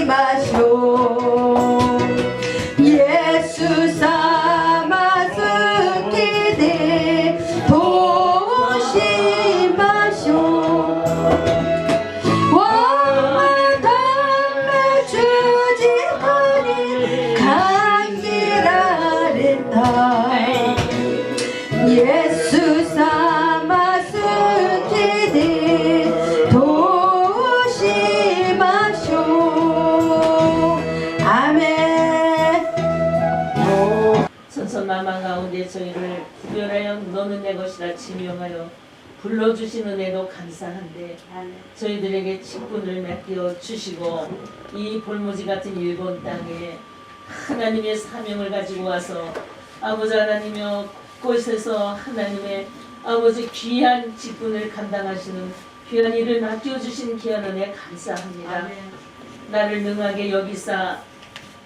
마쇼 예수 삼아 스키데 도시 마쇼 왕을 담에 주지하니 강기라랬다 예수 삼아 스키데 도시 마쇼 아멘. 선선마마 가운데 저희를 구별하여 너는 내 것이라 지명하여 불러주신 은혜도 감사한데 저희들에게 직분을 맡겨 주시고 이 볼모지 같은 일본 땅에 하나님의 사명을 가지고 와서 아버지 하나님여 곳에서 하나님의 아버지 귀한 직분을 감당하시는 귀한 일을 맡겨주신 귀한 은혜 감사합니다. 나를 능하게 여기사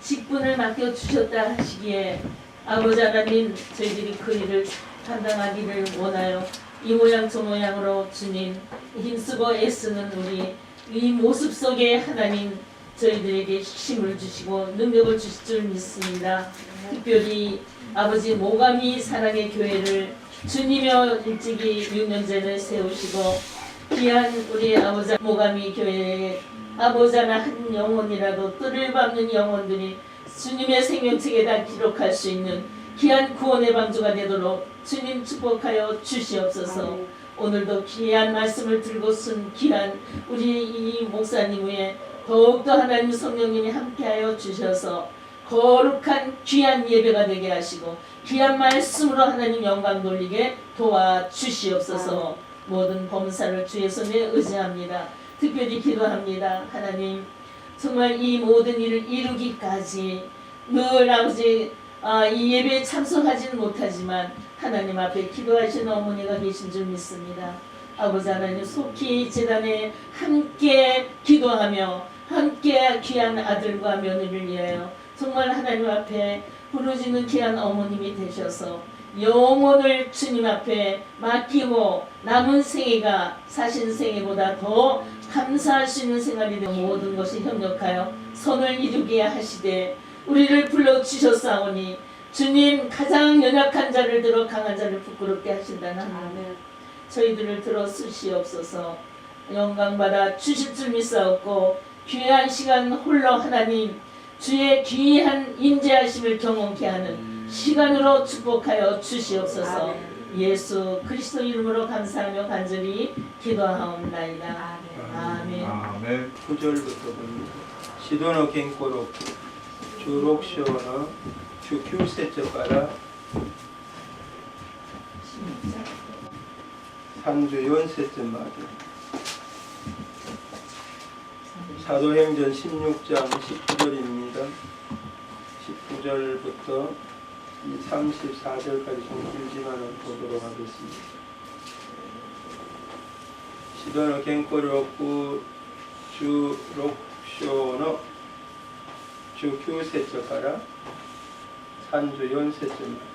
직분을 맡겨주셨다 하시기에 아버지 하나님 저희들이 그 일을 감당하기를 원하여 이 모양 저 모양으로 주님 힘쓰고 애쓰는 우리 이 모습 속에 하나님 저희들에게 힘을 주시고 능력을 주실 줄 믿습니다. 특별히 아버지 모가미 사랑의 교회를 주님여 일찍이 6년 전에 세우시고 귀한 우리 아버지 모가미 교회에 아버지 하나 한 영혼이라도 뜰을 밟는 영혼들이 주님의 생명책에다 기록할 수 있는 귀한 구원의 방주가 되도록 주님 축복하여 주시옵소서. 오늘도 귀한 말씀을 들고 쓴 귀한 우리 이 목사님 위에 더욱더 하나님 성령님이 함께하여 주셔서 거룩한 귀한 예배가 되게 하시고 귀한 말씀으로 하나님 영광 돌리게 도와주시옵소서. 모든 범사를 주의 손에 의지합니다. 특별히 기도합니다. 하나님 정말 이 모든 일을 이루기까지 늘 아버지 이 예배에 참석하지는 못하지만 하나님 앞에 기도하시는 어머니가 계신 줄 믿습니다. 아버지 하나님 속히 제단에 함께 기도하며 함께 귀한 아들과 며느리를 위하여 정말 하나님 앞에 부르짖는 귀한 어머님이 되셔서 영혼을 주님 앞에 맡기고 남은 생애가 사신 생애보다 더 감사할 수 있는 생활이 되고 모든 것이 협력하여 선을 이루게 하시되 우리를 불러주셨사오니 주님 가장 연약한 자를 들어 강한 자를 부끄럽게 하신다는 하나님 저희들을 들어 쓰시옵소서. 영광받아 주실 줄 믿사옵고 귀한 시간 홀로 하나님 주의 귀한 임재하심을 경험케 하는 시간으로 축복하여 주시옵소서. 예수 그리스도 이름으로 감사하며 간절히 기도하옵나이다. 아멘. 아멘. 9절부터 봅니다. 시도노 겐코로 주록쇼너 주큐세처가라 산주 연세쯤마다 사도행전 16장 19절입니다. 19절부터 34절까지 좀 길지만은 보도록 하겠습니다. 시도노 겐코로쿠 주록쇼너 주큐세처가라 산주 연세쯤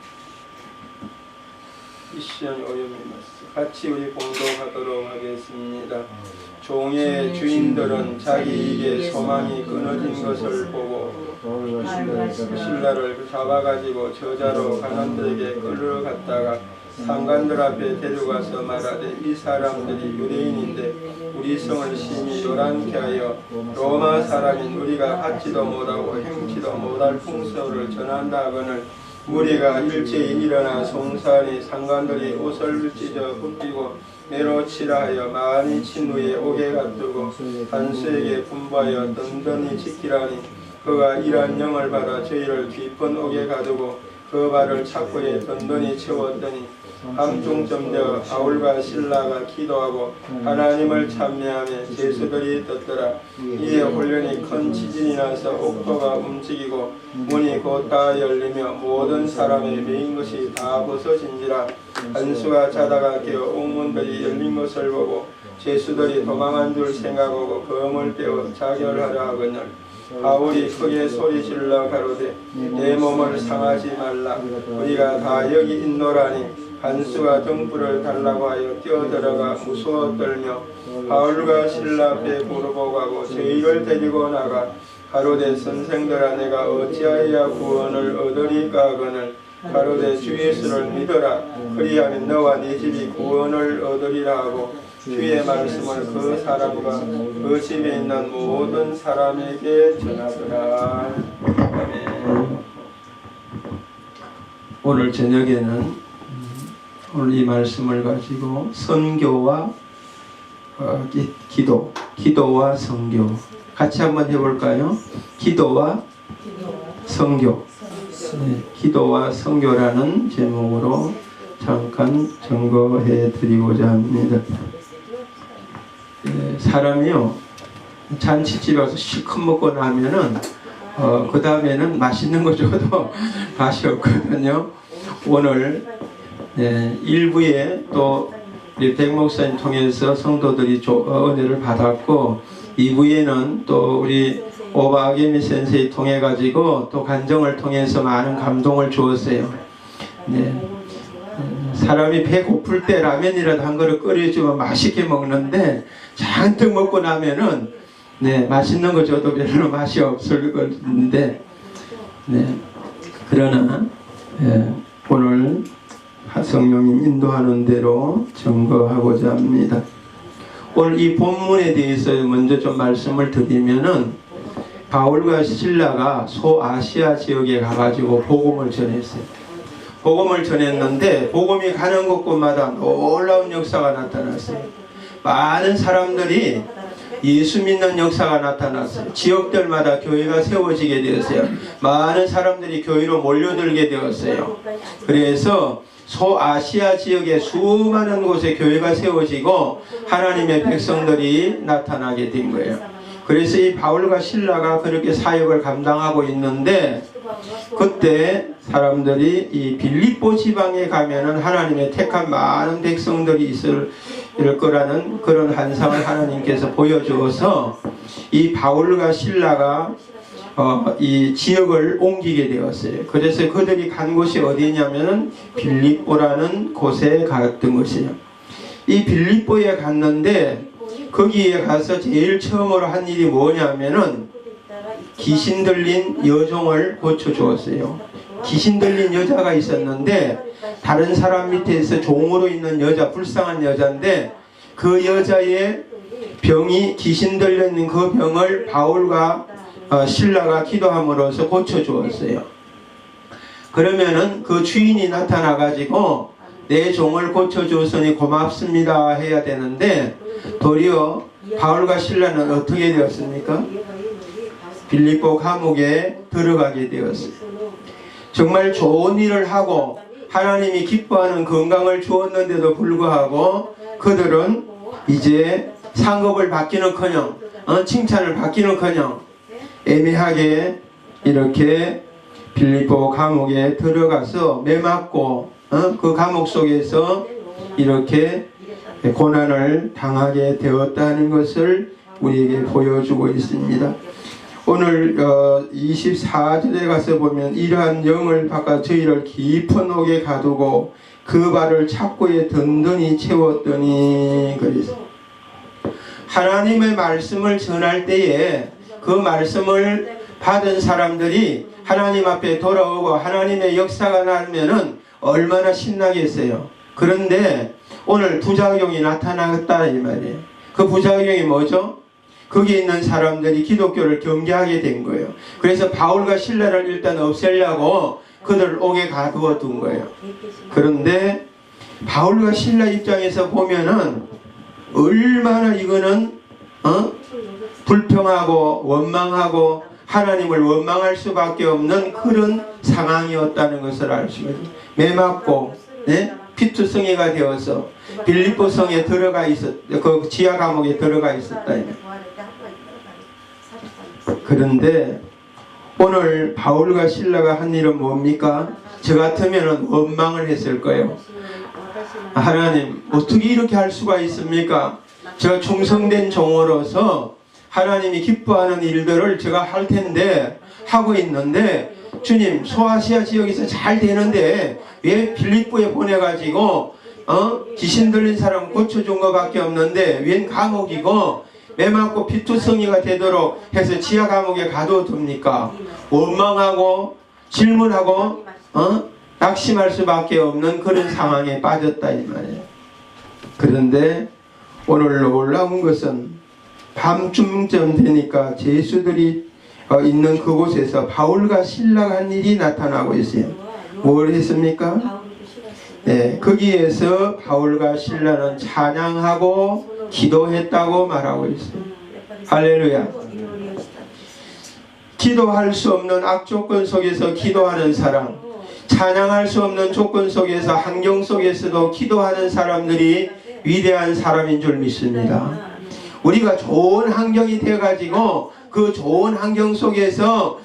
미션 오염이마스. 같이 우리 공동하도록 하겠습니다. 종의 주인들은 자기 이익에 소망이 끊어진 것을 보고 신라를 잡아가지고 저자로 간원들에게 끌어갔다가 상관들 앞에 데려가서 말하되 이 사람들이 유대인인데 우리 성을 심히 요란케 하여 로마 사람인 우리가 갖지도 못하고 행치도 못할 풍서를 전한다 하거늘 무리가 일제히 일어나 송사하니 상관들이 옷을 찢어 벗기고 매로 치라 하여 많이 친 후에 옥에 가두고 단수에게 분부하여 든든히 지키라니 그가 이러한 영을 받아 저희를 깊은 옥에 가두고 그 발을 착고에 든든히 채웠더니 밤중쯤 되어 바울과 실라가 기도하고 하나님을 찬미하며 제수들이 떴더라. 이에 훈련이 큰 지진이 나서 옥토가 움직이고 문이 곧 다 열리며 모든 사람의 메인 것이 다 벗어진지라. 한수가 자다가 깨어 옥문들이 열린 것을 보고 제수들이 도망한 줄 생각하고 검을 빼어 자결하려 하거늘 바울이 크게 소리질러 가로되 내 몸을 상하지 말라. 우리가 다 여기 있노라니 반스와 등불을 달라고 하여 뛰어들어가 무서워 떨며 바울과 실라 앞에 부르복하고 저희를 데리고 나가 가로되 선생들아 내가 어찌하여 구원을 얻으리까 하거늘 가로되 주 예수를 믿어라 그리하면 너와 네 집이 구원을 얻으리라 하고 주의 말씀을 그 사람과 그 집에 있는 모든 사람에게 전하더라. 아멘. 오늘 저녁에는 오늘 이 말씀을 가지고 선교와 기도와 선교 같이 한번 해볼까요? 기도와 선교. 네, 기도와 선교라는 제목으로 잠깐 증거해 드리고자 합니다. 사람이요 잔치집에 와서 실컷 먹고 나면은 그 다음에는 맛있는 거 줘도 맛이 없거든요. 오늘 일부에 또 우리 백 목사님 통해서 성도들이 은혜를 받았고 2부에는 또 우리 오바 아게미 센세이 통해 가지고 또 간정을 통해서 많은 감동을 주었어요. 네. 사람이 배고플 때 라면이라도 한 그릇 끓여주면 맛있게 먹는데 잔뜩 먹고 나면은 맛있는 거 줘도 별로 맛이 없을 건데 그러나 오늘 성령님 인도하는 대로 증거하고자 합니다. 오늘 이 본문에 대해서 먼저 좀 말씀을 드리면은 바울과 실라가 소아시아 지역에 가가지고 복음을 전했어요. 복음을 전했는데 복음이 가는 곳곳마다 놀라운 역사가 나타났어요. 많은 사람들이 예수 믿는 역사가 나타났어요. 지역들마다 교회가 세워지게 되었어요. 많은 사람들이 교회로 몰려들게 되었어요. 그래서 소아시아 지역의 수많은 곳에 교회가 세워지고 하나님의 백성들이 나타나게 된 거예요. 그래서 이 바울과 실라가 그렇게 사역을 감당하고 있는데 그때 사람들이 이 빌립보 지방에 가면은 하나님의 택한 많은 백성들이 있을 거라는 그런 환상을 하나님께서 보여주어서 이 바울과 실라가 이 지역을 옮기게 되었어요. 그래서 그들이 간 곳이 어디냐면은 빌립보라는 곳에 갔던 것이에요. 이 빌립보에 갔는데 거기에 가서 제일 처음으로 한 일이 뭐냐면은 귀신 들린 여종을 고쳐주었어요. 귀신 들린 여자가 있었는데 다른 사람 밑에서 종으로 있는 여자, 불쌍한 여자인데 그 여자의 병이 귀신 들린 그 병을 바울과 실라가 기도함으로써 고쳐주었어요. 그러면은 그 주인이 나타나가지고 내 종을 고쳐주었으니 고맙습니다 해야 되는데 도리어 바울과 실라는 어떻게 되었습니까? 빌립보 감옥에 들어가게 되었어요. 정말 좋은 일을 하고 하나님이 기뻐하는 건강을 주었는데도 불구하고 그들은 이제 상급을 받기는커녕 칭찬을 받기는커녕 애매하게 이렇게 빌립보 감옥에 들어가서 매맞고 그 감옥 속에서 이렇게 고난을 당하게 되었다는 것을 우리에게 보여주고 있습니다. 오늘 24절에 가서 보면 이러한 영을 바꿔 저희를 깊은 옥에 가두고 그 발을 착고에 든든히 채웠더니 그래서 하나님의 말씀을 전할 때에 그 말씀을 받은 사람들이 하나님 앞에 돌아오고 하나님의 역사가 나면은 얼마나 신나겠어요. 그런데 오늘 부작용이 나타났다 이 말이에요. 그 부작용이 뭐죠? 거기 있는 사람들이 기독교를 경계하게 된 거예요. 그래서 바울과 실라를 일단 없애려고 그들을 옥에 가두어 둔 거예요. 그런데 바울과 실라 입장에서 보면은 얼마나 이거는 불평하고 원망하고 하나님을 원망할 수밖에 없는 그런 상황이었다는 것을 알 수 있어요. 매맞고 피투성이가 되어서 빌립보 성에 들어가 그 지하 감옥에 들어가 있었다. 그런데 오늘 바울과 실라가 한 일은 뭡니까? 저 같으면 원망을 했을 거예요. 하나님 어떻게 이렇게 할 수가 있습니까? 제가 충성된 종으로서 하나님이 기뻐하는 일들을 제가 할 텐데 하고 있는데 주님 소아시아 지역에서 잘 되는데 왜 빌립보에 보내가지고 귀신 들린 사람 고쳐준 것밖에 없는데 웬 감옥이고 매 맞고 피투성이가 되도록 해서 지하 감옥에 가둬둡니까? 원망하고 질문하고 낙심할 수밖에 없는 그런 상황에 빠졌다 이 말이에요. 그런데 오늘 놀라운 것은 밤쯤쯤 되니까 제수들이 있는 그곳에서 바울과 실라가 한 일이 나타나고 있어요. 뭘 했습니까? 네, 거기에서 바울과 실라는 찬양하고 기도했다고 말하고 있어요. 할렐루야. 기도할 수 없는 악조건 속에서 기도하는 사람, 찬양할 수 없는 조건 속에서 환경 속에서도 기도하는 사람들이 위대한 사람인 줄 믿습니다. 우리가 좋은 환경이 돼가지고 그 좋은 환경 속에서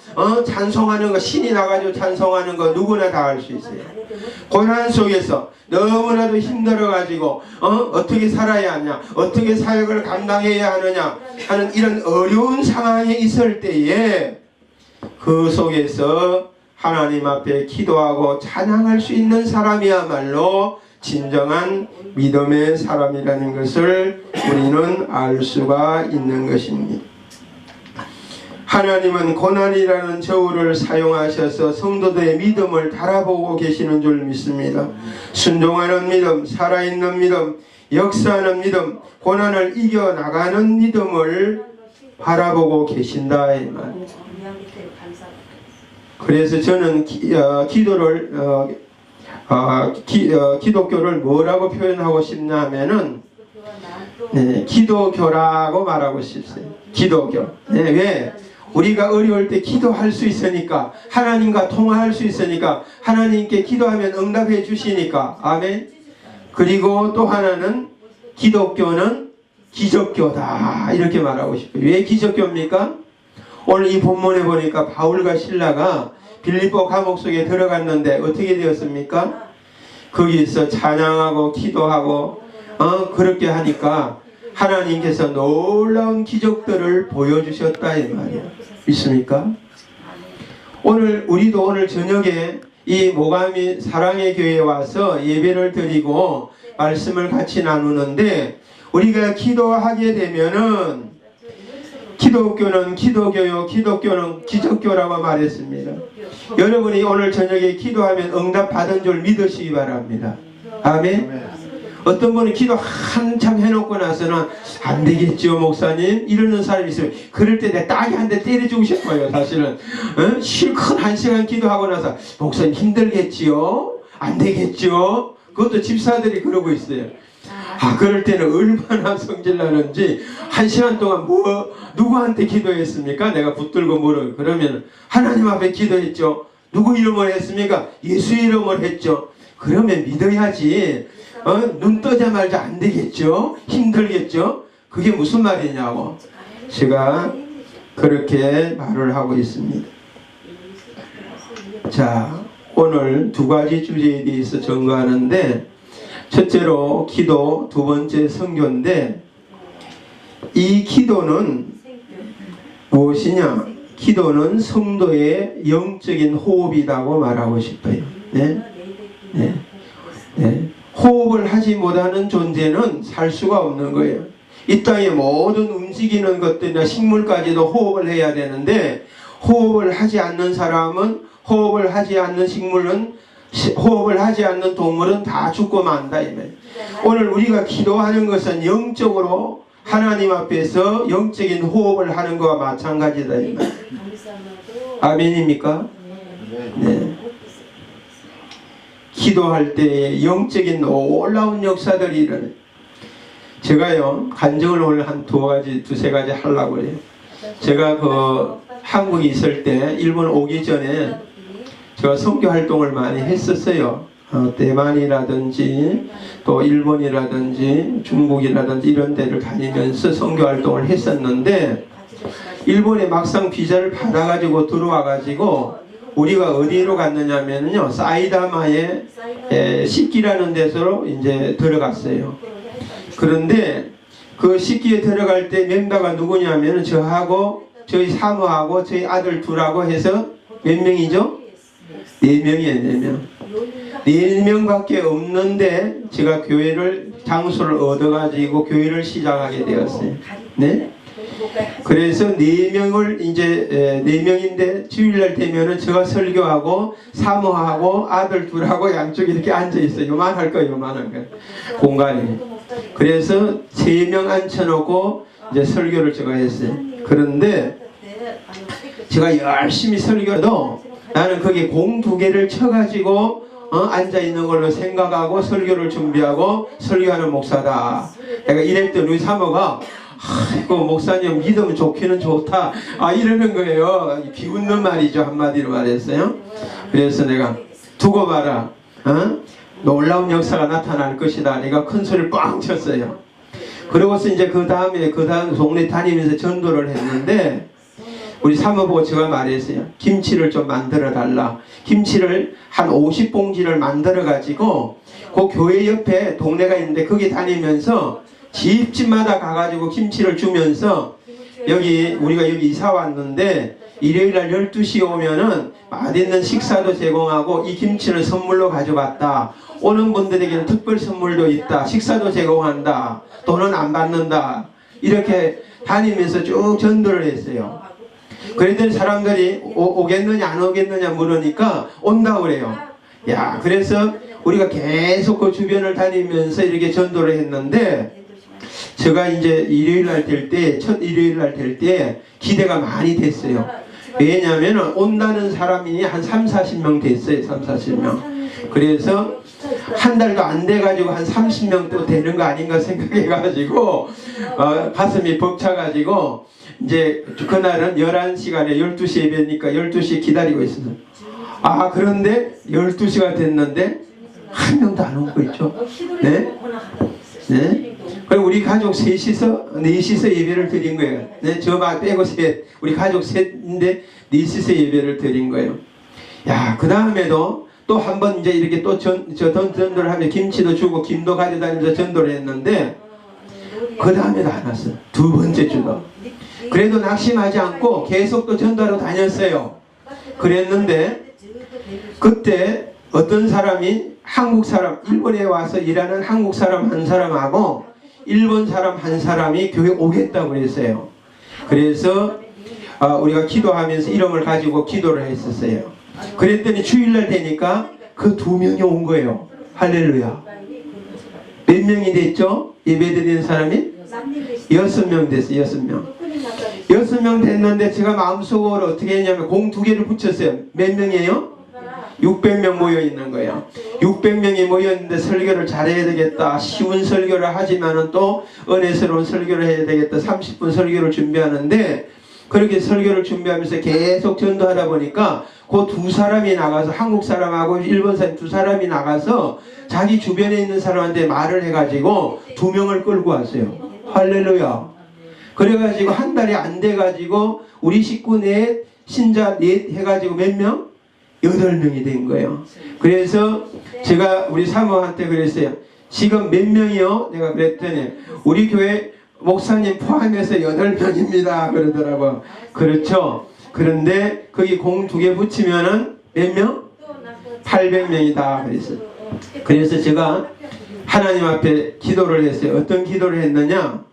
찬송하는 거, 신이 나가지고 찬송하는 거 누구나 다 할 수 있어요. 고난 속에서 너무나도 힘들어가지고 어떻게 살아야 하냐, 어떻게 사역을 감당해야 하느냐 하는 이런 어려운 상황에 있을 때에 그 속에서 하나님 앞에 기도하고 찬양할 수 있는 사람이야말로 진정한 믿음의 사람이라는 것을 우리는 알 수가 있는 것입니다. 하나님은 고난이라는 저울을 사용하셔서 성도들의 믿음을 달아보고 계시는 줄 믿습니다. 순종하는 믿음, 살아있는 믿음, 역사하는 믿음, 고난을 이겨나가는 믿음을 바라보고 계신다 이 말. 그래서 저는 기독교를 뭐라고 표현하고 싶냐 하면은 기도교라고 말하고 싶어요. 기도교. 왜? 우리가 어려울 때 기도할 수 있으니까, 하나님과 통화할 수 있으니까, 하나님께 기도하면 응답해 주시니까. 아멘. 그리고 또 하나는 기독교는 기적교다 이렇게 말하고 싶어요. 왜 기적교입니까? 오늘 이 본문에 보니까 바울과 실라가 빌립보 감옥 속에 들어갔는데 어떻게 되었습니까? 거기서 찬양하고 기도하고 그렇게 하니까 하나님께서 놀라운 기적들을 보여주셨다 이 말이에요. 믿습니까? 우리도 오늘 저녁에 이 모가미 사랑의 교회에 와서 예배를 드리고 말씀을 같이 나누는데, 우리가 기도하게 되면은 기독교는 기도교요, 기독교는 기적교라고 말했습니다. 여러분이 오늘 저녁에 기도하면 응답 받은 줄 믿으시기 바랍니다. 아멘. 어떤 분은 기도 한참 해놓고 나서는 안 되겠죠 목사님 이러는 사람이 있어요. 그럴 때 내 딱이 한 대 때려주고 싶어요. 사실은 실컷 1시간 기도하고 나서 목사님 힘들겠지요, 안 되겠죠. 그것도 집사들이 그러고 있어요. 그럴 때는 얼마나 성질나는지 1시간 동안 누구한테 기도했습니까? 내가 붙들고 물어요. 그러면 하나님 앞에 기도했죠. 누구 이름을 했습니까? 예수 이름을 했죠. 그러면 믿어야지. 눈 뜨자마자 안 되겠죠? 힘들겠죠? 그게 무슨 말이냐고 제가 그렇게 말을 하고 있습니다. 자, 오늘 두 가지 주제에 대해서 전거하는데, 첫째로 기도, 두 번째 선교인데, 이 기도는 무엇이냐? 기도는 성도의 영적인 호흡이라고 말하고 싶어요. 네? 네. 네. 호흡을 하지 못하는 존재는 살 수가 없는 거예요. 이 땅의 모든 움직이는 것들이나 식물까지도 호흡을 해야 되는데, 호흡을 하지 않는 사람은, 호흡을 하지 않는 식물은, 호흡을 하지 않는 동물은 다 죽고 만다. 오늘 우리가 기도하는 것은 영적으로 하나님 앞에서 영적인 호흡을 하는 것과 마찬가지다. 아멘입니까? 네. 기도할 때 영적인 놀라운 역사들이 일어나요. 제가요, 간증을 오늘 한 두세 가지 하려고 해요. 제가 한국에 있을 때, 일본 오기 전에 제가 선교 활동을 많이 했었어요. 대만이라든지 또 일본이라든지 중국이라든지 이런 데를 다니면서 선교 활동을 했었는데, 일본에 막상 비자를 받아가지고 들어와가지고 우리가 어디로 갔느냐면요, 사이다마에 식기라는 데서 이제 들어갔어요. 그런데 그 식기에 들어갈 때 멤버가 누구냐면 저하고 저희 사모하고 저희 아들 둘하고 해서 몇 명이죠? 4명이에요. 4명. 4명밖에 없는데 제가 교회를 장소를 얻어가지고 교회를 시작하게 되었어요. 네? 그래서 4명을 이제 4명인데 주일날 되면은 제가 설교하고 사모하고 아들 둘하고 양쪽에 이렇게 앉아 있어요. 요만할 거예요. 요만한 거 공간이. 그래서 3명 앉혀놓고 이제 설교를 제가 했어요. 그런데 제가 열심히 설교도 나는 거기에 공 2개를 쳐가지고 앉아 있는 걸로 생각하고 설교를 준비하고 설교하는 목사다. 내가 이랬더니 우리 사모가 아이고 목사님 믿으면 좋기는 좋다 이러는 거예요. 비웃는 말이죠. 한마디로 말했어요. 그래서 내가 두고 봐라, 놀라운 역사가 나타날 것이다. 내가 큰 소리를 뻥 쳤어요. 그러고서 이제 그 다음 동네 다니면서 전도를 했는데 우리 사모 보고 제가 말했어요. 김치를 좀 만들어 달라. 김치를 한 50봉지를 만들어 가지고 그 교회 옆에 동네가 있는데 거기 다니면서 집집마다 가가지고 김치를 주면서 여기 우리가 여기 이사 왔는데 일요일날 12시에 오면은 맛있는 식사도 제공하고 이 김치를 선물로 가져갔다. 오는 분들에게는 특별 선물도 있다. 식사도 제공한다. 돈은 안 받는다. 이렇게 다니면서 쭉 전도를 했어요. 그랬더니 사람들이 오겠느냐 안 오겠느냐 물으니까 온다고 그래요. 야, 그래서 우리가 계속 그 주변을 다니면서 이렇게 전도를 했는데 제가 이제 일요일날 될 때, 첫 일요일날 될 때 기대가 많이 됐어요. 왜냐하면 온다는 사람이 한 30-40명 됐어요. 30-40명. 그래서 한 달도 안 돼가지고 한 30명 또 되는 거 아닌가 생각해가지고 가슴이 벅차가지고 이제 그날은 11시간에 12시 예배니까 12시에 기다리고 있었어요. 그런데 12시가 됐는데 한 명도 안 온 거 있죠. 네? 네? 그리고 우리 가족 넷이서 예배를 드린 거예요. 네? 저 빼고 우리 가족 셋인데 넷이서 예배를 드린 거예요. 야, 그 다음에도 또 한 번 이제 이렇게 또 전도를 하면 김치도 주고 김도 가져다니면서 전도를 했는데 그 다음에도 안 왔어요. 2번째 주도. 그래도 낙심하지 않고 계속 또 전도하러 다녔어요. 그랬는데 그때 어떤 사람이 한국 사람, 일본에 와서 일하는 한국 사람 한 사람하고 일본 사람 한 사람이 교회 오겠다고 그랬어요. 그래서 우리가 기도하면서 이름을 가지고 기도를 했었어요. 그랬더니 주일날 되니까 그 2명이 온 거예요. 할렐루야. 몇 명이 됐죠? 예배드리는 사람이? 6명 됐어요. 6명. 6명 됐는데 제가 마음속으로 어떻게 했냐면 공 2개를 붙였어요. 몇 명이에요? 600명 모여 있는 거예요. 600명이 모여 있는데 설교를 잘해야 되겠다. 쉬운 설교를 하지만은 또 은혜스러운 설교를 해야 되겠다. 30분 설교를 준비하는데 그렇게 설교를 준비하면서 계속 전도하다 보니까 그 2사람이 나가서 한국 사람하고 일본 사람 2사람이 나가서 자기 주변에 있는 사람한테 말을 해가지고 2명을 끌고 왔어요. 할렐루야. 그래가지고 한 달이 안 돼가지고 우리 식구 넷, 신자 넷 해가지고 몇 명? 8명이 된 거예요. 그래서 제가 우리 사모한테 그랬어요. 지금 몇 명이요? 내가 그랬더니 우리 교회 목사님 포함해서 8명입니다. 그러더라고요. 그렇죠. 그런데 거기 공 2개 붙이면은 몇 명? 800명이다. 그래서 제가 하나님 앞에 기도를 했어요. 어떤 기도를 했느냐?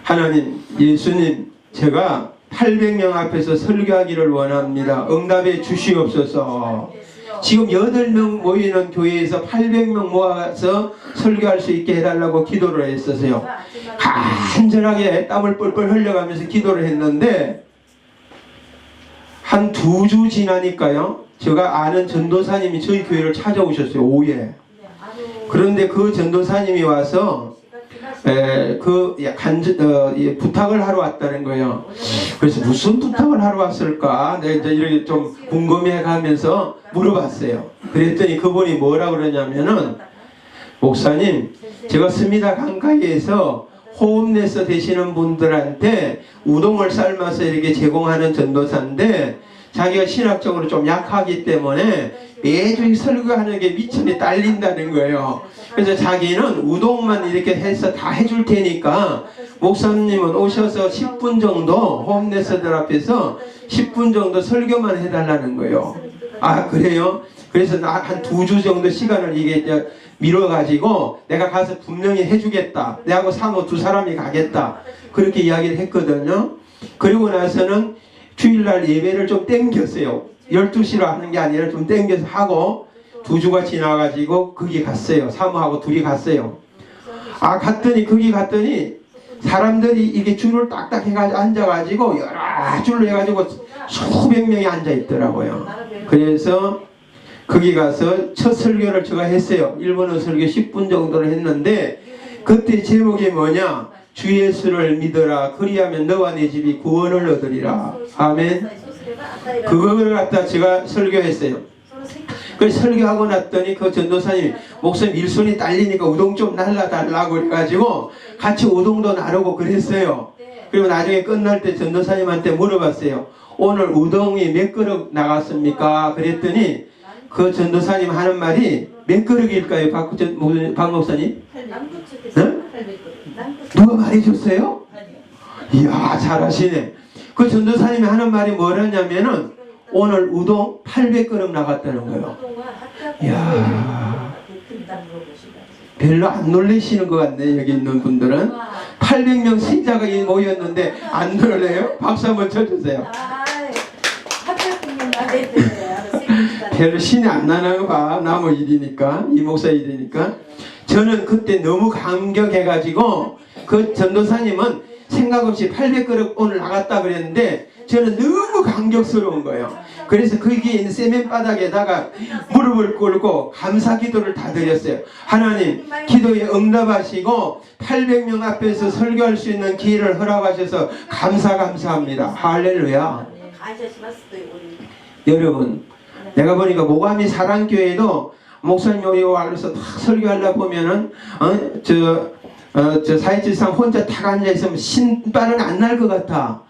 하나님, 예수님, 제가 800명 앞에서 설교하기를 원합니다. 응답해 주시옵소서. 지금 8명 모이는 교회에서 800명 모아서 설교할 수 있게 해달라고 기도를 했었어요. 간절하게 땀을 뻘뻘 흘려가면서 기도를 했는데 한 2주 지나니까요. 제가 아는 전도사님이 저희 교회를 찾아오셨어요. 오후에. 그런데 그 전도사님이 와서 부탁을 하러 왔다는 거예요. 그래서 무슨 부탁을 하러 왔을까? 내가 이제 이렇게 좀 궁금해 가면서 물어봤어요. 그랬더니 그분이 뭐라고 그러냐면은 목사님, 제가 스미다 강가에서 홈레스 되시는 분들한테 우동을 삶아서 이렇게 제공하는 전도사인데 자기가 신학적으로 좀 약하기 때문에 매주 설교하는 게 미천이 딸린다는 거예요. 그래서 자기는 우동만 이렇게 해서 다 해줄 테니까 목사님은 오셔서 10분 정도 홈레서들 앞에서 10분 정도 설교만 해달라는 거예요. 아 그래요? 그래서 한 2주 정도 시간을 이게 미뤄가지고 내가 가서 분명히 해주겠다. 내하고 사모 두 사람이 가겠다. 그렇게 이야기를 했거든요. 그리고 나서는 주일날 예배를 좀 땡겼어요. 12시로 하는 게 아니라 좀 땡겨서 하고 2주가 지나가지고 거기 갔어요. 사모하고 둘이 갔어요. 아 갔더니 거기 갔더니 사람들이 이게 줄을 딱딱 해가지고 앉아가지고 여러 줄로 해가지고 수백 명이 앉아 있더라고요. 그래서 거기 가서 첫 설교를 제가 했어요. 일본어 설교 10분 정도를 했는데 그때 제목이 뭐냐? 주 예수를 믿어라. 그리하면 너와 네 집이 구원을 얻으리라. 아멘. 그거를 갖다 제가 설교했어요. 그래서 설교하고 났더니 그 전도사님 목사님 일손이 딸리니까 우동 좀 날라달라고 그래가지고 같이 우동도 나르고 그랬어요. 그리고 나중에 끝날 때 전도사님한테 물어봤어요. 오늘 우동이 몇 그릇 나갔습니까? 그랬더니 그 전도사님 하는 말이 몇 그릇일까요? 박 목사님? 응? 누가 말해줬어요? 이야 잘하시네. 그 전도사님이 하는 말이 뭐라냐면은 오늘 우동 800그릇 나갔다는 거예요. 이야 별로 안 놀라시는 것 같네. 여기 있는 분들은 800명 신자가 모였는데 안 놀래요? 박수 한번 쳐주세요. 별로 신이 안 나나 봐. 나무 일이니까 이 목사 일이니까. 저는 그때 너무 감격해가지고 그 전도사님은 생각 없이 800그릇 오늘 나갔다 그랬는데 저는 너무 감격스러운 거예요. 그래서 거기에 있는 세면바닥에다가 무릎을 꿇고 감사 기도를 다 드렸어요. 하나님 기도에 응답하시고 800명 앞에서 설교할 수 있는 기회를 허락하셔서 감사합니다. 할렐루야. 여러분 내가 보니까 모가미 사랑교회도 목사님 여기 와서 탁 설교하려 보면은 저 사회질상 혼자 탁 앉아있으면 신발은 안 날 것 같아.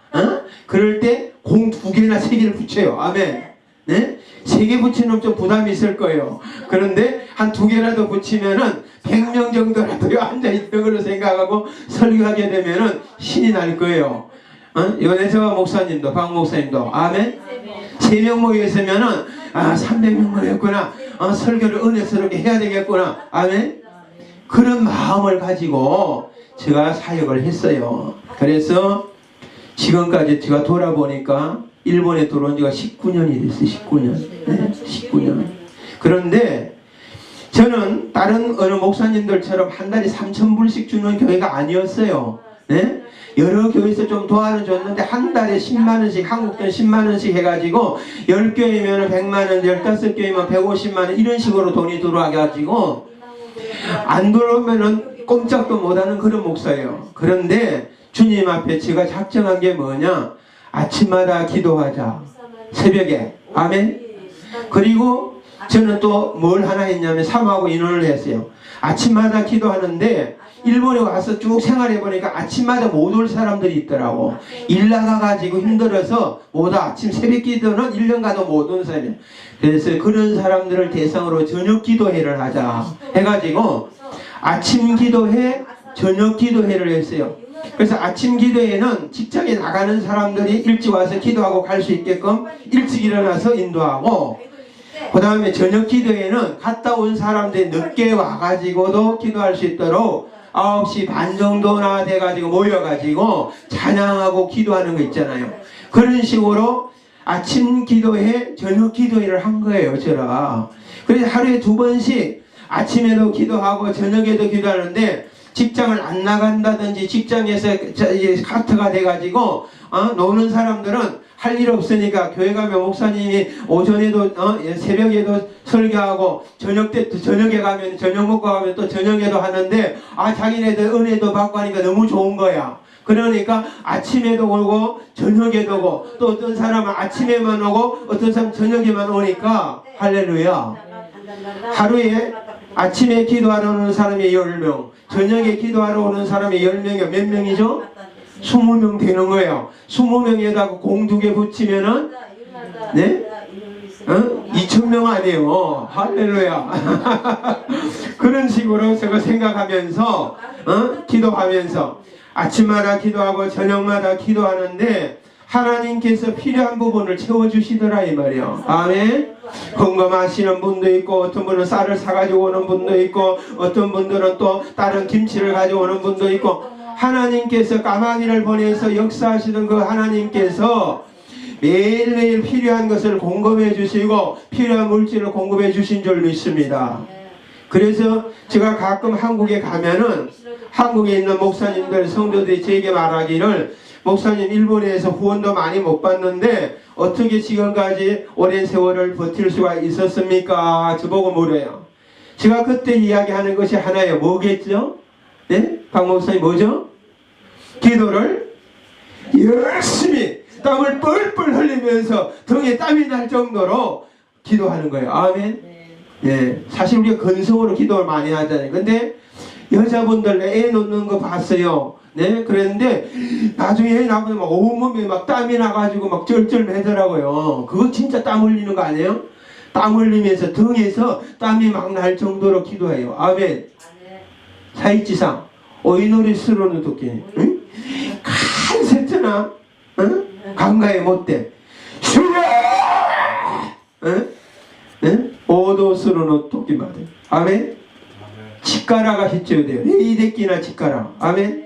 그럴 때 공 2개나 3개를 붙여요. 아멘. 네? 3개 붙이면 좀 부담이 있을 거예요. 그런데 한 2개라도 붙이면은 100명 정도라도 앉아있던 걸로 생각하고 설교하게 되면은 신이 날 거예요. 연애서와 목사님도 박 목사님도 아멘. 3명 모여 있으면은 300명 모였구나. 설교를 은혜스럽게 해야 되겠구나. 아멘. 그런 마음을 가지고 제가 사역을 했어요. 그래서 지금까지 제가 돌아보니까 일본에 들어온 지가 19년이 됐어요. 19년. 네, 19년. 그런데 저는 다른 어느 목사님들처럼 한 달에 3,000불씩 주는 교회가 아니었어요. 네? 여러 교회에서 좀 도와는 줬는데 한 달에 10만원씩 한국돈 10만원씩 해가지고 10교회면 100만원 15교회면 150만원 이런 식으로 돈이 들어와가지고 안 들어오면은 꼼짝도 못하는 그런 목사예요. 그런데 주님 앞에 제가 작정한 게 뭐냐? 아침마다 기도하자. 새벽에. 아멘. 그리고 저는 또 뭘 하나 했냐면 사모하고 인원을 했어요. 아침마다 기도하는데 일본에 와서 쭉 생활해 보니까 아침마다 못 올 사람들이 있더라고. 일 나가가지고 힘들어서 못 와. 아침 새벽 기도는 1년 가도 못 오는 사람이에요. 그래서 그런 사람들을 대상으로 저녁 기도회를 하자 해가지고 아침 기도회, 저녁 기도회를 했어요. 그래서 아침 기도회는 직장에 나가는 사람들이 일찍 와서 기도하고 갈 수 있게끔 일찍 일어나서 인도하고, 그 다음에 저녁 기도회는 갔다 온 사람들이 늦게 와가지고도 기도할 수 있도록 9시 반 정도나 돼가지고 모여가지고 찬양하고 기도하는 거 있잖아요. 그런 식으로 아침 기도회, 저녁 기도회를 한 거예요, 제가. 그래서 하루에 2번씩 아침에도 기도하고 저녁에도 기도하는데, 직장을 안 나간다든지 직장에서 카트가 돼가지고 노는 사람들은 할 일 없으니까 교회 가면 목사님이 오전에도 새벽에도 설교하고 저녁 때 저녁에 가면 저녁 먹고 가면 또 저녁에도 하는데 자기네들 은혜도 받고 하니까 너무 좋은 거야. 그러니까 아침에도 오고 저녁에도 오고, 또 어떤 사람은 아침에만 오고 어떤 사람은 저녁에만 오니까 할렐루야. 하루에 아침에 기도하러 오는 사람이 10명, 저녁에 기도하러 오는 사람이 10명이 몇 명이죠? 20명 되는 거예요. 20명에다가 공 2개 붙이면은, 네? 2,000명 아니에요. 할렐루야. 그런 식으로 저거 생각하면서 기도하면서 아침마다 기도하고 저녁마다 기도하는데 하나님께서 필요한 부분을 채워주시더라 이 말이에요. 아멘. 건강하시는 분도 있고 어떤 분은 쌀을 사가지고 오는 분도 있고 어떤 분들은 또 다른 김치를 가져오는 분도 있고 하나님께서 까마귀를 보내서 역사하시는 그 하나님께서 매일매일 필요한 것을 공급해 주시고 필요한 물질을 공급해 주신 줄 믿습니다. 그래서 제가 가끔 한국에 가면은 한국에 있는 목사님들 성도들이 제게 말하기를 목사님 일본에서 후원도 많이 못 받는데 어떻게 지금까지 오랜 세월을 버틸 수가 있었습니까? 저보고 물어요. 제가 그때 이야기하는 것이 하나예요. 뭐겠죠? 네? 박 목사님 뭐죠? 기도를 열심히 땀을 뻘뻘 흘리면서 등에 땀이 날 정도로 기도하는 거예요. 아멘. 네. 사실 우리가 근성으로 기도를 많이 하잖아요. 근데 여자분들 애 놓는 거 봤어요. 네, 그랬는데 나중에 애 낳으면 막 온몸에 막 땀이 나가지고 막 쩔쩔매더라고요. 그거 진짜 땀 흘리는 거 아니에요? 땀 흘리면서 등에서 땀이 막 날 정도로 기도해요. 아멘. 사이지상 어이놀이 스러는 토끼 응? 간세트나 응? 강가에 못돼 주여 응? 응? 오도스러는 토끼 말이야. 아멘. 치가라가 히쳐야 돼요. 레이데끼나 치가라. 아멘.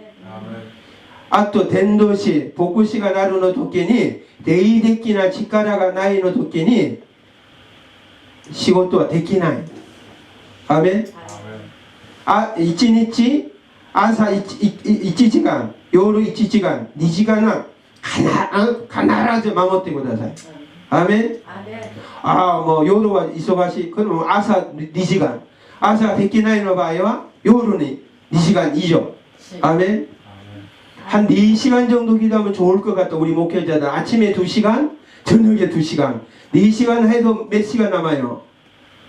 아또 덴도시 복구시가 나루노 토끼니 레이데끼나 치가라가 나이노 토끼니 시고토와 데키나이. 아멘. 아, 1日 朝 1時間 夜1時間 2時間は必ず守ってください。アーメン。ああ、もう夜は忙しい。これも朝2時間。朝できないの場合は夜に2時間以上。アーメン。한 4시간 정도 기도하면 좋을 것 같다. 우리 목회자들 아침에 2시간, 저녁에 2시간. 4시간 해도 몇 시간 남아요?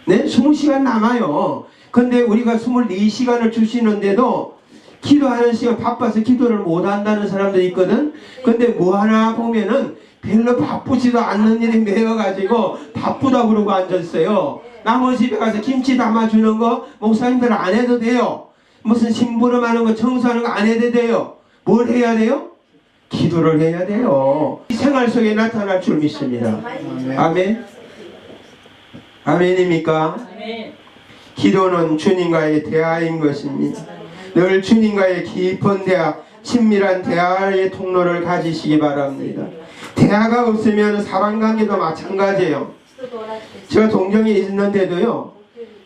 네? 20시간 남아요. 근데 우리가 24시간을 주시는데도 기도하는 시간 바빠서 기도를 못한다는 사람들이 있거든. 근데 뭐 하나 보면은 별로 바쁘지도 않는 일이 매여가지고 바쁘다 그러고 앉았어요. 남의 집에 가서 김치 담아주는 거 목사님들 안 해도 돼요. 무슨 심부름하는 거 청소하는 거 안 해도 돼요. 뭘 해야 돼요? 기도를 해야 돼요. 생활 속에 나타날 줄 믿습니다. 아멘. 아멘입니까? 아멘. 기도는 주님과의 대화인 것입니다. 늘 주님과의 깊은 대화, 친밀한 대화의 통로를 가지시기 바랍니다. 대화가 없으면 사람관계도 마찬가지예요. 제가 동정에 있는데도요,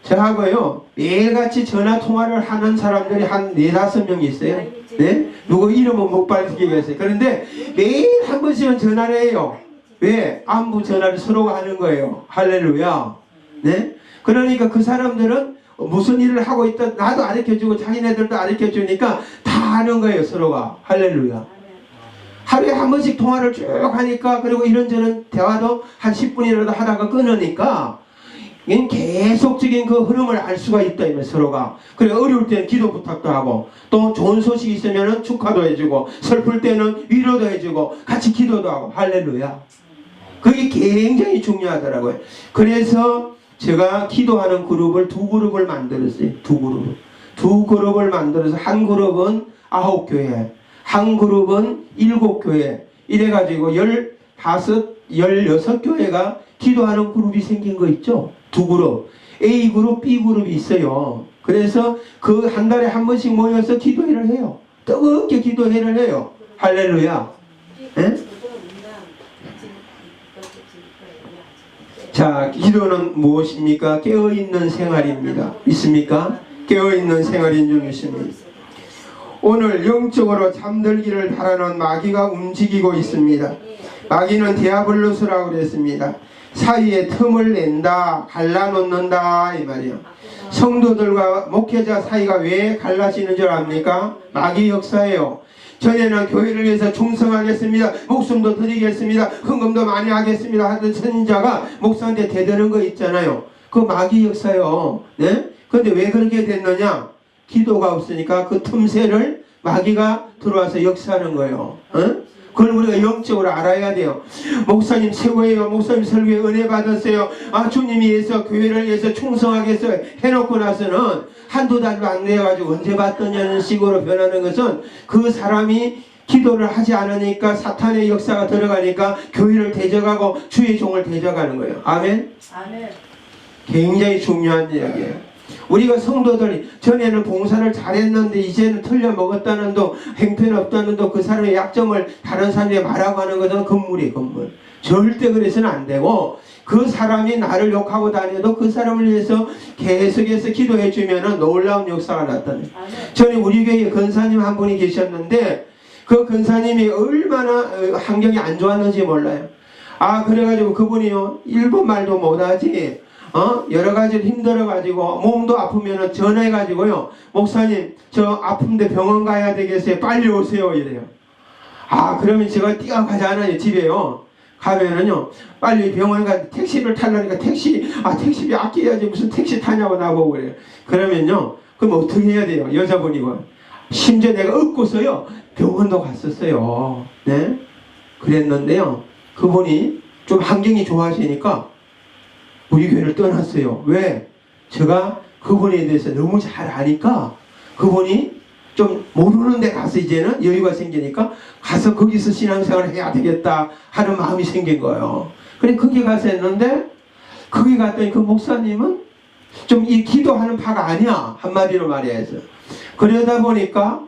저하고요 매일같이 전화통화를 하는 사람들이 한 4-5명 있어요. 네? 누구 이름은 못 밝히겠어요. 그런데 매일 한 번씩은 전화를 해요. 왜? 안부 전화를 서로가 하는 거예요. 할렐루야. 네? 그러니까 그 사람들은 무슨 일을 하고 있다 나도 가르쳐주고 자기네들도 가르쳐주니까 다 아는 거예요. 서로가. 할렐루야. 하루에 한 번씩 통화를 쭉 하니까 그리고 이런저런 대화도 한 10분이라도 하다가 끊으니까 계속적인 그 흐름을 알 수가 있다. 이면 서로가. 그래 어려울 때는 기도 부탁도 하고 또 좋은 소식이 있으면 축하도 해주고 슬플 때는 위로도 해주고 같이 기도도 하고. 할렐루야. 그게 굉장히 중요하더라고요. 그래서 제가 기도하는 그룹을 2그룹을 만들었어요. 2그룹. 2그룹을 만들어서 한 그룹은 9교회, 한 그룹은 7교회. 이래가지고 15, 16교회가 기도하는 그룹이 생긴 거 있죠? 2그룹. A그룹, B그룹이 있어요. 그래서 그 한 달에 한 번씩 모여서 기도회를 해요. 뜨겁게 기도회를 해요. 할렐루야. 에? 자, 기도는 무엇입니까? 깨어있는 생활입니다. 있습니까? 깨어있는 생활인 줄 믿습니다. 오늘 영적으로 잠들기를 바라는 마귀가 움직이고 있습니다. 마귀는 디아블로스라고 그랬습니다. 사이에 틈을 낸다, 갈라놓는다 이 말이에요. 성도들과 목회자 사이가 왜 갈라지는 줄 압니까? 마귀 역사예요. 전에는 교회를 위해서 충성하겠습니다. 목숨도 드리겠습니다. 헌금도 많이 하겠습니다. 하던 선지자가 목사한테 대드는 거 있잖아요. 그 마귀 역사요. 네? 근데 왜 그렇게 됐느냐? 기도가 없으니까 그 틈새를 마귀가 들어와서 역사하는 거예요. 어? 그걸 우리가 영적으로 알아야 돼요. 목사님 최고예요. 목사님 설교에 은혜 받았어요. 아, 주님이 위해서 교회를 위해서 충성하겠어 해놓고 나서는 한두 달도 안 돼가지고 언제 받더냐는 식으로 변하는 것은 그 사람이 기도를 하지 않으니까 사탄의 역사가 들어가니까 교회를 대적하고 주의 종을 대적하는 거예요. 아멘? 아멘. 굉장히 중요한 이야기예요. 우리가 성도들이 전에는 봉사를 잘했는데 이제는 틀려먹었다는 도 행편없다는 도 그 사람의 약점을 다른 사람에게 말하고 하는 것은 건물이에요. 건물. 절대 그래서는 안 되고 그 사람이 나를 욕하고 다녀도 그 사람을 위해서 계속해서 기도해 주면 놀라운 역사가 나타나요. 전에 우리 교회에 권사님 한 분이 계셨는데 그 권사님이 얼마나 환경이 안 좋았는지 몰라요. 아, 그래가지고 그분이요 일본 말도 못하지 여러 가지로 힘들어가지고 몸도 아프면 전화해가지고요 목사님 저 아픈데 병원 가야 되겠어요 빨리 오세요 이래요. 아, 그러면 제가 뛰어가잖아요. 집에요 가면은요 빨리 병원 가 택시를 타려니까 택시비 아껴야지 무슨 택시 타냐고 나보고 그래요. 그러면요 그럼 어떻게 해야 돼요? 여자분이고 심지어 내가 얻고서요 병원도 갔었어요. 네, 그랬는데요 그분이 좀 환경이 좋아지니까 우리 교회를 떠났어요. 왜? 제가 그분에 대해서 너무 잘 아니까 그분이 좀 모르는 데 가서 이제는 여유가 생기니까 가서 거기서 신앙생활을 해야 되겠다 하는 마음이 생긴 거예요. 그래 거기 가서 했는데 거기 갔더니 그 목사님은 좀 이 기도하는 파가 아니야. 한마디로 말해서. 그러다 보니까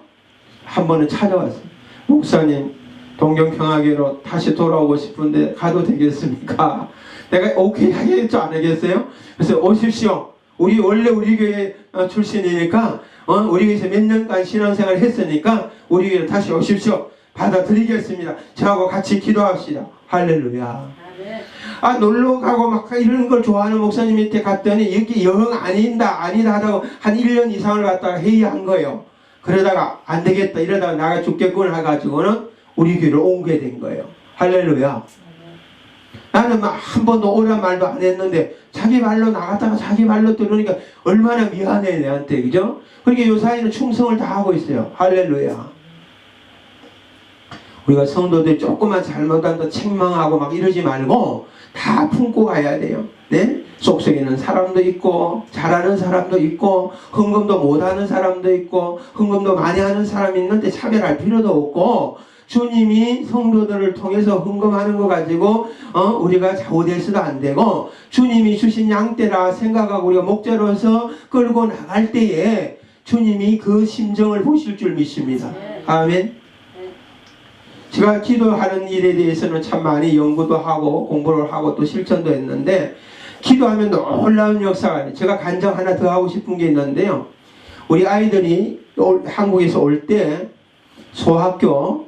한 번은 찾아왔어요. 목사님 동경평화교로 다시 돌아오고 싶은데 가도 되겠습니까? 내가 오케이 하겠죠 안 하겠어요? 그래서 오십시오. 원래 우리 교회 출신이니까 우리 교회에서 몇 년간 신앙생활을 했으니까 우리 교회로 다시 오십시오. 받아드리겠습니다. 저하고 같이 기도합시다. 할렐루야. 아, 놀러 가고 막 이런 걸 좋아하는 목사님 밑에 갔더니 여기 영 아니다 하다고 한 1년 이상을 갔다가 회의한 거예요. 그러다가 안 되겠다 이러다가 나가 죽겠구나 해가지고는 우리 교회로 옮게 된 거예요. 할렐루야. 나는 막 한 번도 오란 말도 안 했는데 자기 말로 나갔다가 자기 말로 들으니까 얼마나 미안해 내한테. 그죠? 그러니까 요 사이는 충성을 다 하고 있어요. 할렐루야. 우리가 성도들 조금만 잘못한다 책망하고 막 이러지 말고 다 품고 가야 돼요. 네? 속속이는 사람도 있고 잘하는 사람도 있고 헌금도 못하는 사람도 있고 헌금도 많이 하는 사람이 있는데 차별할 필요도 없고 주님이 성도들을 통해서 헌금하는 거 가지고 우리가 좌우돼서도 안 되고 주님이 주신 양떼라 생각하고 우리가 목자로서 끌고 나갈 때에 주님이 그 심정을 보실 줄 믿습니다. 아멘. 제가 기도하는 일에 대해서는 참 많이 연구도 하고 공부를 하고 또 실천도 했는데 기도하면 놀라운 역사가 제가 간증 하나 더 하고 싶은 게 있는데요. 우리 아이들이 한국에서 올 때 소학교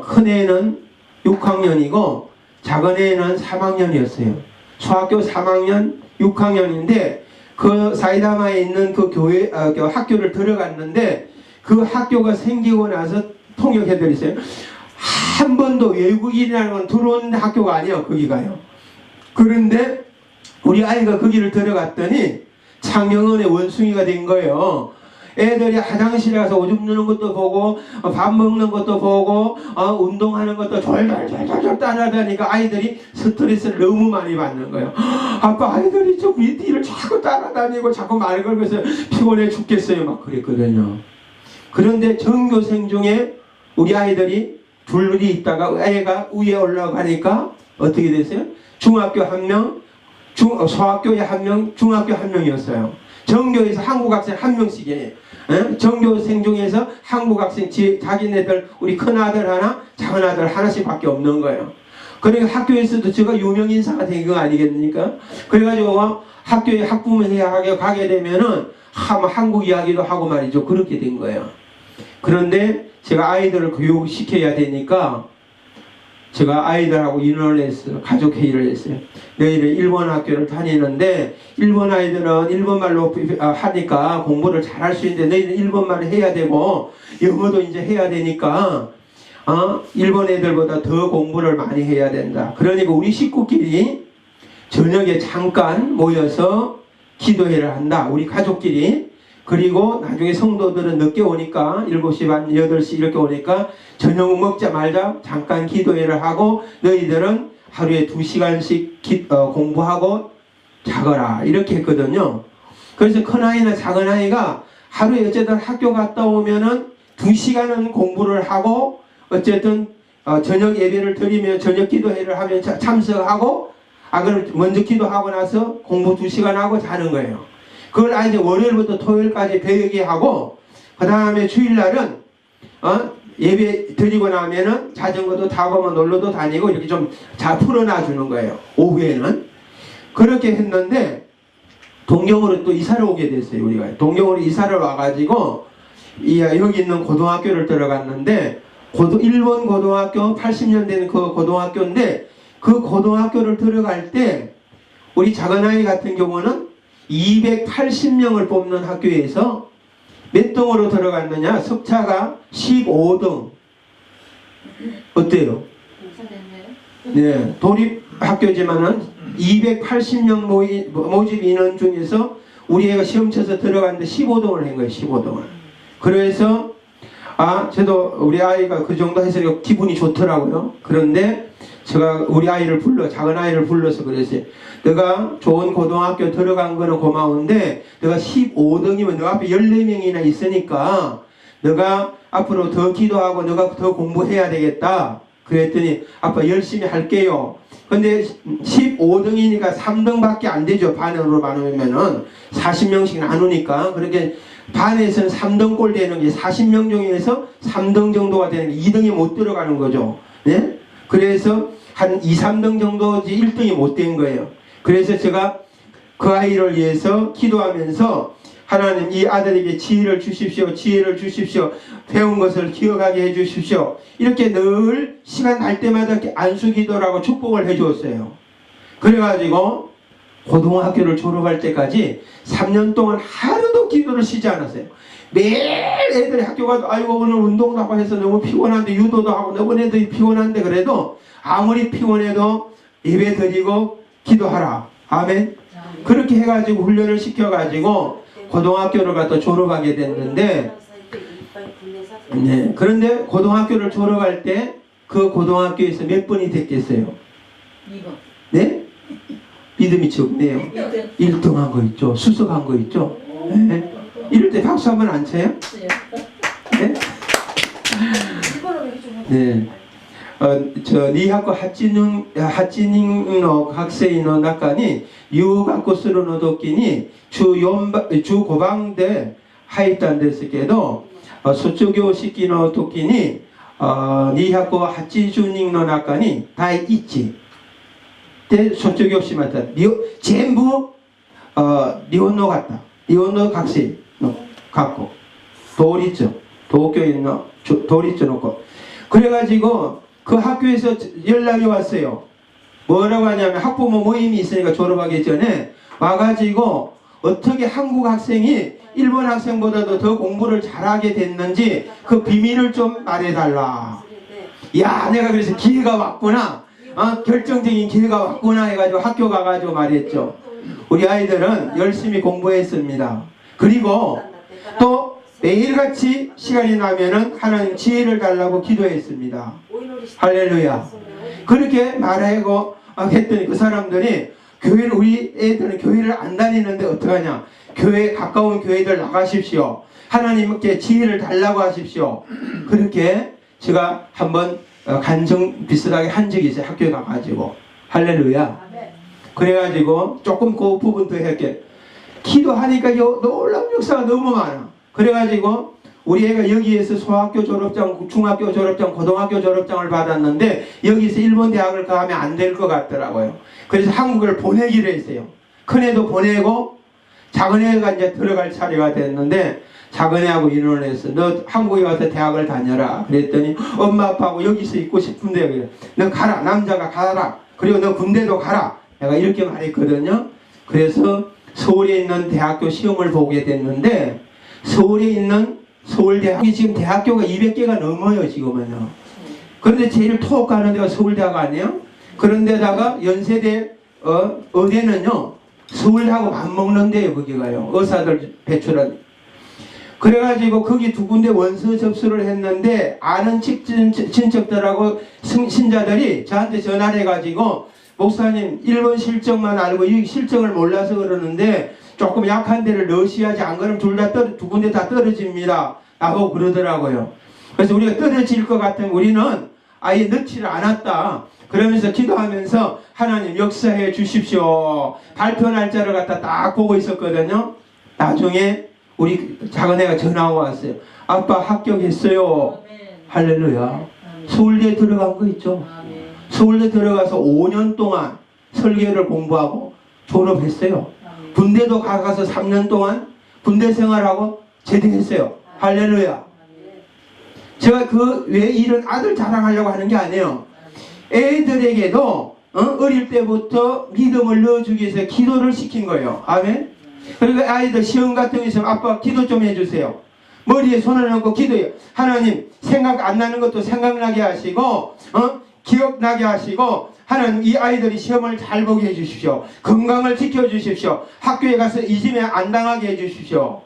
큰 애는 6학년이고 작은 애는 3학년이었어요. 소학교 3학년 6학년인데 그 사이다마에 있는 그 교회 그 학교를 들어갔는데 그 학교가 생기고 나서 통역해드렸어요. 한 번도 외국인이라는 건 들어온 학교가 아니에요. 거기가요. 그런데 우리 아이가 거기를 들어갔더니 창경원의 원숭이가 된 거예요. 애들이 화장실에 가서 오줌 누는 것도 보고 밥 먹는 것도 보고 운동하는 것도 졸졸졸졸 따라다니까 아이들이 스트레스를 너무 많이 받는 거예요. 아빠 아이들이 좀 우리 뒤를 자꾸 따라다니고 자꾸 말 걸면서 피곤해 죽겠어요 막 그랬거든요. 그런데 전교생 중에 우리 아이들이 둘이 있다가 애가 위에 올라가니까 어떻게 됐어요? 중학교 1명, 소학교에 1명, 중학교 1명이었어요. 전교에서 한국 학생 1명씩이에요. 전교생 중에서 한국 학생 자기네들 우리 큰아들 하나 작은아들 하나씩 밖에 없는 거예요. 그러니까 학교에서도 제가 유명인사가 된 거 아니겠습니까? 그래가지고 학교에 학부모회의하게 가게 되면은 한국 이야기도 하고 말이죠. 그렇게 된 거예요. 그런데 제가 아이들을 교육시켜야 되니까 제가 아이들하고 인원을 했어요. 가족회의를 했어요. 내일은 일본 학교를 다니는데 일본 아이들은 일본말로 하니까 공부를 잘할 수 있는데 너희는 일본말을 해야 되고 영어도 이제 해야 되니까 일본 애들보다 더 공부를 많이 해야 된다. 그러니까 우리 식구끼리 저녁에 잠깐 모여서 기도회를 한다. 우리 가족끼리. 그리고 나중에 성도들은 늦게 오니까 7시 반, 8시 이렇게 오니까 저녁 먹자마자 잠깐 기도회를 하고 너희들은 하루에 2시간씩 공부하고 자거라 이렇게 했거든요. 그래서 큰아이나 작은아이가 하루에 어쨌든 학교 갔다 오면은 2시간은 공부를 하고 어쨌든 저녁 예배를 드리면 저녁 기도회를 하면 참석하고 그럼 먼저 기도하고 나서 공부 2시간 하고 자는 거예요. 그걸 이제 월요일부터 토요일까지 배우게 하고 그 다음에 주일날은 예배 드리고 나면은 자전거도 타고 뭐 놀러도 다니고 이렇게 좀 잘 풀어놔 주는 거예요. 오후에는 그렇게 했는데 동경으로 또 이사를 오게 됐어요. 우리가 동경으로 이사를 와가지고 여기 있는 고등학교를 들어갔는데 일본 고등학교 80년 된 그 고등학교인데 그 고등학교를 들어갈 때 우리 작은아이 같은 경우는 280명을 뽑는 학교에서 몇 등으로 들어갔느냐? 석차가 15등. 어때요? 네, 도립학교지만은 280명 모집 인원 중에서 우리 애가 시험 쳐서 들어갔는데 15등을 한 거예요. 15등을. 그래서 저도 우리 아이가 그 정도 해서 기분이 좋더라고요. 그런데 제가 우리 아이를 작은 아이를 불러서 그랬어요. 너가 좋은 고등학교 들어간 거는 고마운데 너가 15등이면 너 앞에 14명이나 있으니까 너가 앞으로 더 기도하고 너가 더 공부해야 되겠다. 그랬더니 아빠 열심히 할게요. 근데 15등이니까 3등밖에 안 되죠. 반으로 나누면은 40명씩 나누니까. 그렇게 반에서는 3등꼴 되는 게 40명 중에서 3등 정도가 되는 게 2등이 못 들어가는 거죠. 네? 그래서 한 2, 3등 정도지 1등이 못 된 거예요. 그래서 제가 그 아이를 위해서 기도하면서 하나님 이 아들에게 지혜를 주십시오. 지혜를 주십시오. 배운 것을 기억하게 해주십시오. 이렇게 늘 시간 날 때마다 안수기도라고 축복을 해주었어요. 그래가지고 고등학교를 졸업할 때까지 3년 동안 하루도 기도를 쉬지 않았어요. 매일 애들이 학교 가도 아이고 오늘 운동도 하고 해서 너무 피곤한데 유도도 하고 너무 애들이 피곤한데 그래도 아무리 피곤해도 예배 드리고 기도하라. 아멘. 그렇게 해가지고 훈련을 시켜가지고 고등학교를 가서 졸업하게 됐는데 네. 그런데 고등학교를 졸업할 때 그 고등학교에서 몇 번이 됐겠어요? 2번. 네? 믿음이 적네요. 1등 한 거 있죠. 수석한 거 있죠. 네. 이럴 때 박수 한번 안 쳐요? 네? 네. 니하고 하찌닝노 학생의 낙관이 유학고스로 노도끼니 주 고방대 하이탄ですけど 卒業式の時に280人の中に第一で卒業しました。全部日本の方、日本の学生の学校、도쿄인の도립の子。 그래가지고 그 학교에서 연락이 왔어요. 뭐라고 하냐면 학부모 모임이 있으니까 졸업하기 전에 와가지고 어떻게 한국 학생이 일본 학생보다도 더 공부를 잘하게 됐는지 그 비밀을 좀 말해달라. 야, 내가 그래서 기회가 왔구나. 결정적인 기회가 왔구나 해가지고 학교 가가지고 말했죠. 우리 아이들은 열심히 공부했습니다. 그리고 또 매일같이 시간이 나면은 하나님 지혜를 달라고 기도했습니다. 할렐루야. 그렇게 말하고 했더니 그 사람들이 교회를 우리 애들은 교회를 안 다니는데 어떡하냐. 교회 가까운 교회들 나가십시오. 하나님께 지혜를 달라고 하십시오. 그렇게 제가 한번 간증 비슷하게 한 적이 있어요. 학교에 가가지고. 할렐루야. 그래가지고 조금 그 부분 더 할게. 기도하니까 놀라운 역사가 너무 많아. 그래가지고 우리 애가 여기에서 소학교 졸업장, 중학교 졸업장, 고등학교 졸업장을 받았는데 여기서 일본 대학을 가면 안 될 것 같더라고요. 그래서 한국을 보내기로 했어요. 큰애도 보내고 작은애가 이제 들어갈 차례가 됐는데 작은애하고 인원을 해서 너 한국에 와서 대학을 다녀라. 그랬더니 엄마 아빠하고 여기서 있고 싶은데 그래. 너 가라. 남자가 가라. 그리고 너 군대도 가라. 내가 이렇게 말했거든요. 그래서 서울에 있는 대학교 시험을 보게 됐는데 서울에 있는 서울대학이 지금 대학교가 200개가 넘어요. 지금은요. 그런데 제일 톡 가는 데가 서울대학 아니에요? 그런데다가 연세대 의대는요 서울대하고 맞먹는 데요. 거기가요. 의사들 배출한. 그래가지고 거기 두 군데 원서 접수를 했는데 아는 친척들하고 신자들이 저한테 전화를 해가지고 목사님 일본 실적만 알고 이 실적을 몰라서 그러는데 조금 약한 데를 넣으셔야지 안 그러면 두 군데 다 떨어집니다 라고 그러더라고요. 그래서 우리가 떨어질 것 같으면 우리는 아예 넣지를 않았다 그러면서 기도하면서 하나님 역사해 주십시오. 발표 날짜를 갖다 딱 보고 있었거든요. 나중에 우리 작은애가 전화가 왔어요. 아빠 합격했어요. 할렐루야. 서울대에 들어간 거 있죠. 서울대 들어가서 5년 동안 설계를 공부하고 졸업했어요. 군대도 가서 3년 동안 군대 생활하고 제대했어요. 할렐루야. 제가 왜 이런 아들 자랑하려고 하는 게 아니에요. 애들에게도 어릴 때부터 믿음을 넣어주기 위해서 기도를 시킨 거예요. 아멘. 그리고 아이들 시험 같은 거 있으면 아빠 기도 좀 해주세요. 머리에 손을 얹고 기도해요. 하나님 생각 안 나는 것도 생각나게 하시고 기억나게 하시고 하나님 이 아이들이 시험을 잘 보게 해주십시오. 건강을 지켜주십시오. 학교에 가서 이짐에 안 당하게 해주십시오.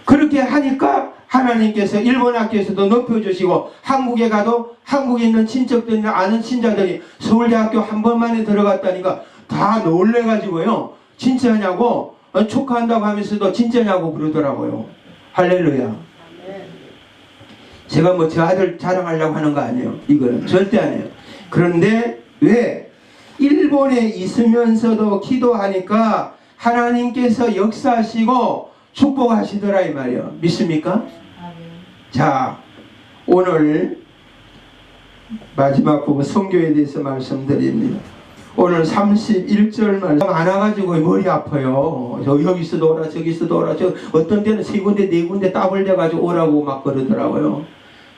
그렇게 하니까 하나님께서 일본 학교에서도 높여주시고 한국에 가도 한국에 있는 친척들이나 아는 친자들이 서울대학교 한 번만에 들어갔다니까 다 놀래가지고요. 진짜냐고 축하한다고 하면서도 진짜냐고 그러더라고요. 할렐루야. 제가 뭐 저 아들 자랑하려고 하는 거 아니에요. 이거는 절대 아니에요. 그런데 왜 일본에 있으면서도 기도하니까 하나님께서 역사하시고 축복하시더라 이 말이에요. 믿습니까? 자, 오늘 마지막 부분 성교에 대해서 말씀드립니다. 오늘 31절 말씀 많아가지고 머리 아파요. 여기서도 오라 저기서도 오라 어떤 때는 3군데 4군데 따블려가지고 오라고 막 그러더라고요.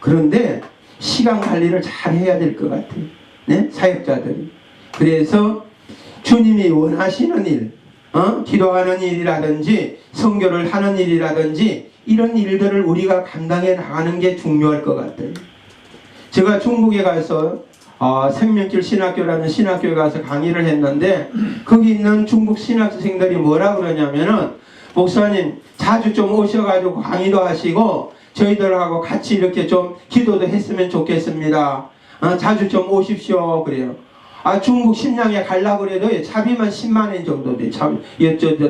그런데 시간 관리를 잘 해야 될 것 같아요. 네? 사역자들이. 그래서 주님이 원하시는 일, 기도하는 일이라든지 선교를 하는 일이라든지 이런 일들을 우리가 감당해 나가는 게 중요할 것 같아요. 제가 중국에 가서 생명길 신학교라는 신학교에 가서 강의를 했는데 거기 있는 중국 신학생들이 뭐라 그러냐면은 목사님 자주 좀 오셔가지고 강의도 하시고 저희들하고 같이 이렇게 좀 기도도 했으면 좋겠습니다. 자주 좀 오십시오 그래요. 중국 심양에 가려고 그래도 차비만 10만원 정도 돼.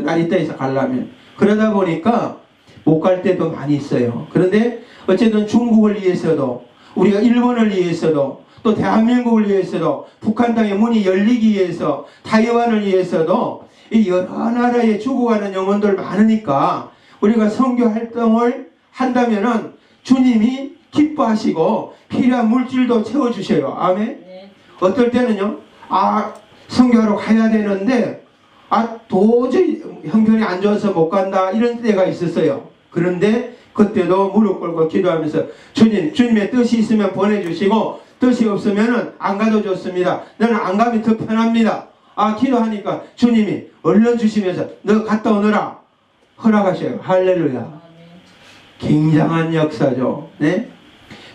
나리타에서 가려면. 그러다 보니까 못 갈 때도 많이 있어요. 그런데 어쨌든 중국을 위해서도 우리가 일본을 위해서도 또 대한민국을 위해서도 북한 땅의 문이 열리기 위해서 타이완을 위해서도 이 여러 나라에 죽어가는 영혼들 많으니까 우리가 선교 활동을 한다면은 주님이 기뻐하시고 필요한 물질도 채워주셔요. 아멘. 네. 어떨 때는요. 선교하러 가야 되는데 도저히 형편이 안 좋아서 못 간다 이런 때가 있었어요. 그런데 그때도 무릎 꿇고 기도하면서 주님의 뜻이 있으면 보내주시고 뜻이 없으면 안 가도 좋습니다. 나는 안 가면 더 편합니다. 기도하니까 주님이 얼른 주시면서 너 갔다 오너라 허락하셔요. 할렐루야. 굉장한 역사죠. 네?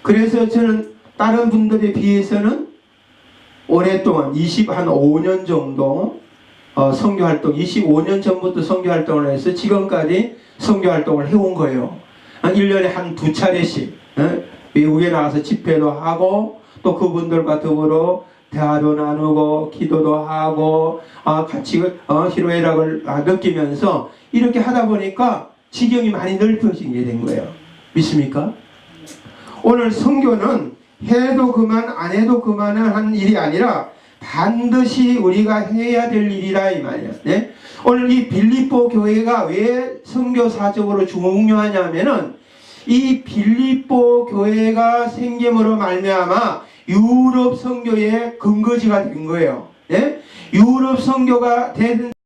그래서 저는 다른 분들에 비해서는 오랫동안 5년 정도 선교활동 25년 전부터 선교활동을 해서 지금까지 선교활동을 해온 거예요. 1년에 한 2차례씩 외국에 나가서 집회도 하고 또 그분들과 더불어 대화도 나누고 기도도 하고 같이 희로애락을 느끼면서 이렇게 하다 보니까 지경이 많이 넓혀지게 된 거예요. 믿습니까? 오늘 선교는 해도 그만 안 해도 그만한 일이 아니라 반드시 우리가 해야 될 일이라 이 말이에요. 네? 오늘 이 빌립보 교회가 왜 선교사적으로 중요하냐면은 이 빌립보 교회가 생김으로 말미암아 유럽 선교의 근거지가 된 거예요. 네? 유럽 선교가 된